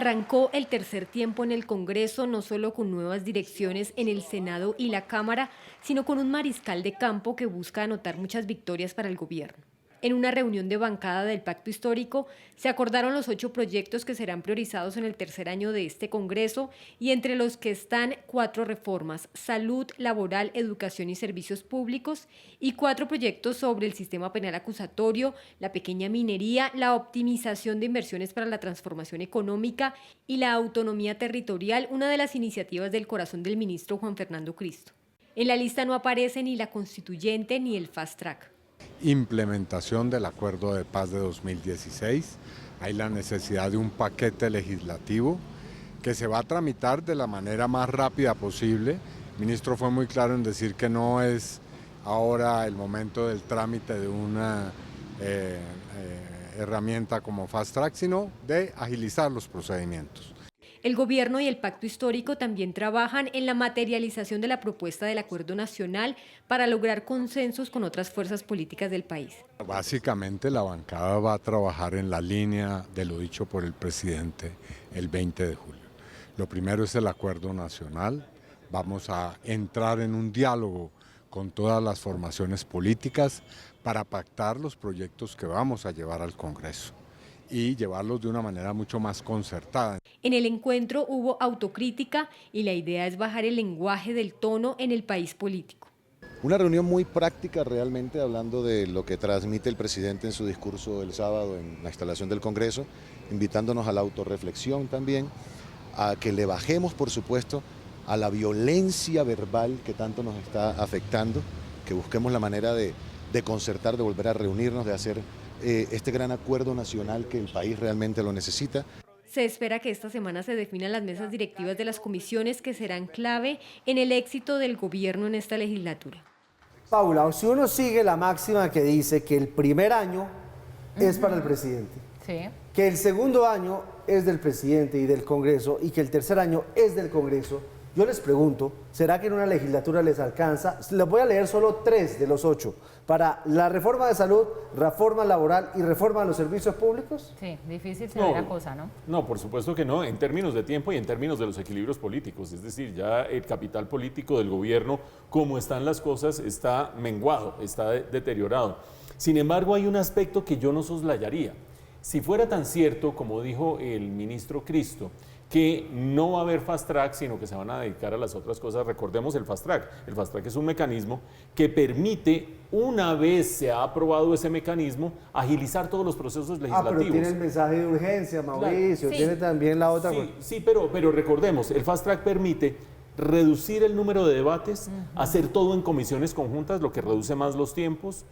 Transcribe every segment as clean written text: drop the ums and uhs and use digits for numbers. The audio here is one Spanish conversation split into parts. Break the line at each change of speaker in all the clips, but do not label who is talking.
Arrancó el tercer tiempo en el Congreso, no solo con nuevas direcciones en el Senado y la Cámara, sino con un mariscal de campo que busca anotar muchas victorias para el gobierno. En una reunión de bancada del Pacto Histórico se acordaron los 8 proyectos que serán priorizados en el tercer año de este Congreso y entre los que están 4 reformas: salud, laboral, educación y servicios públicos, y 4 proyectos sobre el sistema penal acusatorio, la pequeña minería, la optimización de inversiones para la transformación económica y la autonomía territorial, una de las iniciativas del corazón del ministro Juan Fernando Cristo. En la lista no aparece ni la constituyente ni el fast track.
Implementación del Acuerdo de Paz de 2016, hay la necesidad de un paquete legislativo que se va a tramitar de la manera más rápida posible. El ministro fue muy claro en decir que no es ahora el momento del trámite de una herramienta como Fast Track, sino de agilizar los procedimientos.
El gobierno y el Pacto Histórico también trabajan en la materialización de la propuesta del Acuerdo Nacional para lograr consensos con otras fuerzas políticas del país.
Básicamente la bancada va a trabajar en la línea de lo dicho por el presidente el 20 de julio. Lo primero es el Acuerdo Nacional, vamos a entrar en un diálogo con todas las formaciones políticas para pactar los proyectos que vamos a llevar al Congreso y llevarlos de una manera mucho más concertada.
En el encuentro hubo autocrítica y la idea es bajar el lenguaje del tono en el país político.
Una reunión muy práctica realmente, hablando de lo que transmite el presidente en su discurso el sábado en la instalación del Congreso, invitándonos a la autorreflexión también, a que le bajemos, por supuesto, a la violencia verbal que tanto nos está afectando, que busquemos la manera de concertar, de volver a reunirnos, de hacer este gran acuerdo nacional que el país realmente lo necesita.
Se espera que esta semana se definan las mesas directivas de las comisiones que serán clave en el éxito del gobierno en esta legislatura.
Paula, si uno sigue la máxima que dice que el primer año es para el presidente,
sí,
que el segundo año es del presidente y del Congreso y que el tercer año es del Congreso, yo les pregunto, ¿será que en una legislatura les alcanza? Les voy a leer solo 3 de los 8. Para la reforma de salud, reforma laboral y reforma de los servicios públicos.
Sí, difícil se ve la cosa, ¿no?
No, por supuesto que no, en términos de tiempo y en términos de los equilibrios políticos. Es decir, ya el capital político del gobierno, como están las cosas, está menguado, está deteriorado. Sin embargo, hay un aspecto que yo no soslayaría. Si fuera tan cierto, como dijo el ministro Cristo, que no va a haber fast track, sino que se van a dedicar a las otras cosas. Recordemos el fast track. El fast track es un mecanismo que permite, una vez se ha aprobado ese mecanismo, agilizar todos los procesos legislativos.
Pero tiene el mensaje de urgencia, Mauricio,
claro. Sí.
Tiene también la otra.
Sí, pero recordemos, el fast track permite reducir el número de debates, hacer todo en comisiones conjuntas, lo que reduce más los tiempos,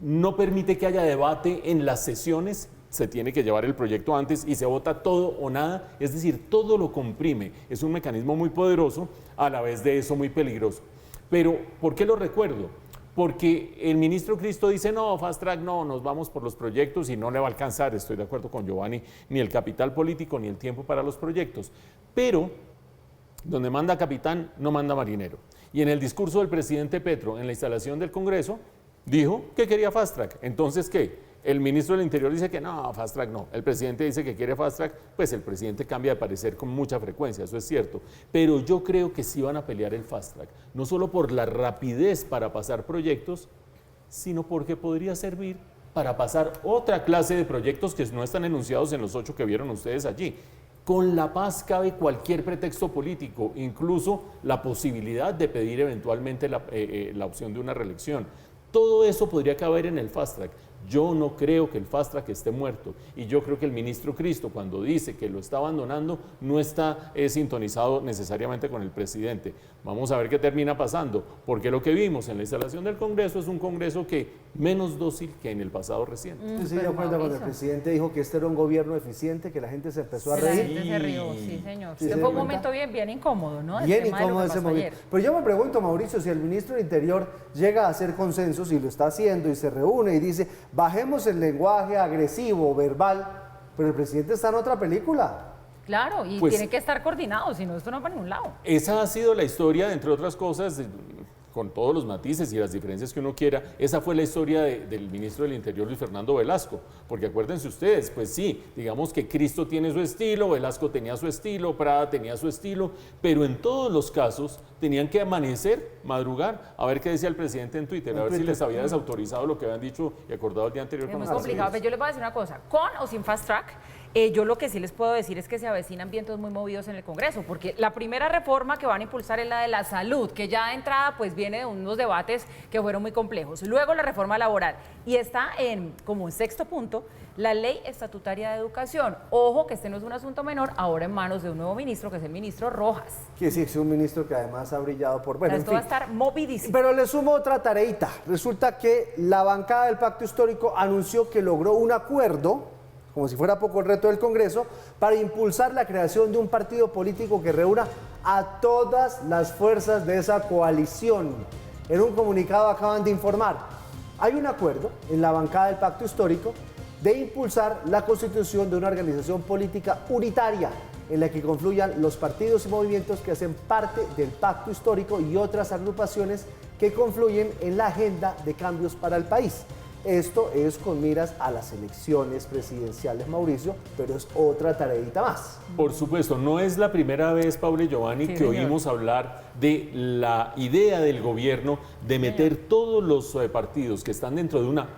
no permite que haya debate en las sesiones, se tiene que llevar el proyecto antes y se vota todo o nada, es decir, todo lo comprime. Es un mecanismo muy poderoso, a la vez de eso muy peligroso. Pero, ¿por qué lo recuerdo? Porque el ministro Cristo dice, no, fast track no, nos vamos por los proyectos y no le va a alcanzar, estoy de acuerdo con Giovanni, ni el capital político ni el tiempo para los proyectos. Pero, donde manda capitán, no manda marinero. Y en el discurso del presidente Petro, en la instalación del Congreso, dijo que quería fast track. Entonces, ¿qué? El ministro del Interior dice que no, fast track no. El presidente dice que quiere fast track, pues el presidente cambia de parecer con mucha frecuencia, eso es cierto. Pero yo creo que sí van a pelear el fast track, no solo por la rapidez para pasar proyectos, sino porque podría servir para pasar otra clase de proyectos que no están enunciados en los 8 que vieron ustedes allí. Con la paz cabe cualquier pretexto político, incluso la posibilidad de pedir eventualmente la opción de una reelección. Todo eso podría caber en el fast track. Yo no creo que el fast track esté muerto y yo creo que el ministro Cristo, cuando dice que lo está abandonando, no está sintonizado necesariamente con el presidente. Vamos a ver qué termina pasando, porque lo que vimos en la instalación del Congreso es un Congreso que menos dócil que en el pasado reciente.
¿Usted se dio cuenta cuando el presidente dijo que este era un gobierno eficiente, que la gente se empezó a reír?
La gente se rió, sí, señor.
Sí,
Fue un momento bien incómodo, ¿no?
Bien incómodo ese momento. Pero yo me pregunto, Mauricio, si el ministro del Interior llega a hacer consensos y lo está haciendo y se reúne y dice, bajemos el lenguaje agresivo, verbal, pero el presidente está en otra película.
Claro, y pues, tiene que estar coordinado, si no, esto no va para ningún lado.
Esa ha sido la historia, entre otras cosas, con todos los matices y las diferencias que uno quiera, esa fue la historia del ministro del Interior, Luis Fernando Velasco, porque acuérdense ustedes, pues sí, digamos que Cristo tiene su estilo, Velasco tenía su estilo, Prada tenía su estilo, pero en todos los casos tenían que amanecer, madrugar, a ver qué decía el presidente en Twitter, a ver si les había desautorizado lo que habían dicho y acordado el día anterior
Es
con
muy
los
complicado,
partidos.
pero yo les voy a decir una cosa, con o sin fast track, yo lo que sí les puedo decir es que se avecinan vientos muy movidos en el Congreso, porque la primera reforma que van a impulsar es la de la salud, que ya de entrada pues viene de unos debates que fueron muy complejos. Luego la reforma laboral, y está como en sexto punto, la ley estatutaria de educación. Ojo que este no es un asunto menor, ahora en manos de un nuevo ministro, que es el ministro Rojas.
Que sí, es un ministro que además ha brillado por... Bueno, en
Esto va a
fin.
estar movidísimo.
Pero le sumo otra tareita. Resulta que la bancada del Pacto Histórico anunció que logró un acuerdo, como si fuera poco el reto del Congreso, para impulsar la creación de un partido político que reúna a todas las fuerzas de esa coalición. En un comunicado acaban de informar, hay un acuerdo en la bancada del Pacto Histórico de impulsar la constitución de una organización política unitaria en la que confluyan los partidos y movimientos que hacen parte del Pacto Histórico y otras agrupaciones que confluyen en la agenda de cambios para el país. Esto es con miras a las elecciones presidenciales, Mauricio, pero es otra tareita más.
Por supuesto, no es la primera vez, Paula y Giovanni,
Sí,
que
señor.
oímos hablar de la idea del gobierno de meter todos los partidos que están dentro de una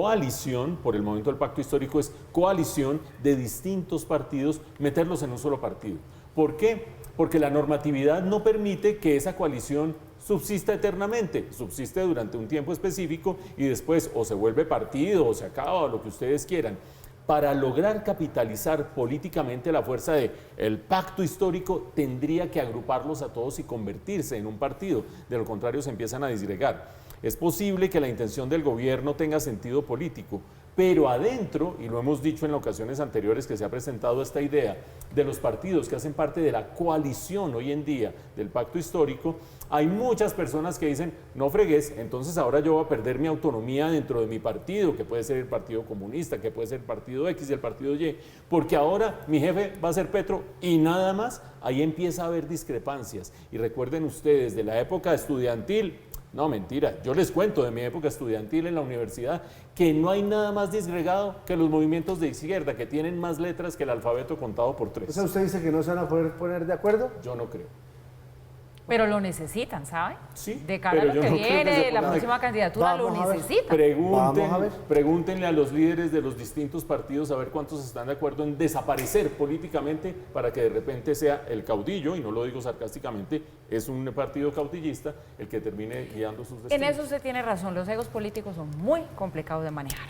coalición, por el momento el pacto histórico es coalición de distintos partidos, meterlos en un solo partido. ¿Por qué? Porque la normatividad no permite que esa coalición subsista eternamente, subsiste durante un tiempo específico y después o se vuelve partido o se acaba o lo que ustedes quieran. Para lograr capitalizar políticamente la fuerza del pacto histórico, tendría que agruparlos a todos y convertirse en un partido. De lo contrario, se empiezan a disgregar. Es posible que la intención del gobierno tenga sentido político, pero adentro, y lo hemos dicho en ocasiones anteriores que se ha presentado esta idea, de los partidos que hacen parte de la coalición hoy en día del pacto histórico, hay muchas personas que dicen, no fregues, entonces ahora yo voy a perder mi autonomía dentro de mi partido, que puede ser el Partido Comunista, que puede ser el Partido X y el Partido Y, porque ahora mi jefe va a ser Petro y nada más. Ahí empieza a haber discrepancias. Y recuerden ustedes, de la época estudiantil, no, mentira, yo les cuento de mi época estudiantil en la universidad que no hay nada más disgregado que los movimientos de izquierda, que tienen más letras que el alfabeto contado por 3.
O sea, usted dice que no se van a poder poner de acuerdo.
Yo no creo.
Pero lo necesitan, ¿saben?
Sí,
De cara a
pero
lo
yo
que
no creo que
viene,
se
la
pongan-
próxima candidatura lo
Vamos a ver.
necesitan.
Vamos a ver.
Pregúntenle a los líderes de los distintos partidos a ver cuántos están de acuerdo en desaparecer políticamente para que de repente sea el caudillo, y no lo digo sarcásticamente, es un partido caudillista el que termine guiando sus destinos.
En eso usted tiene razón, los egos políticos son muy complicados de manejar.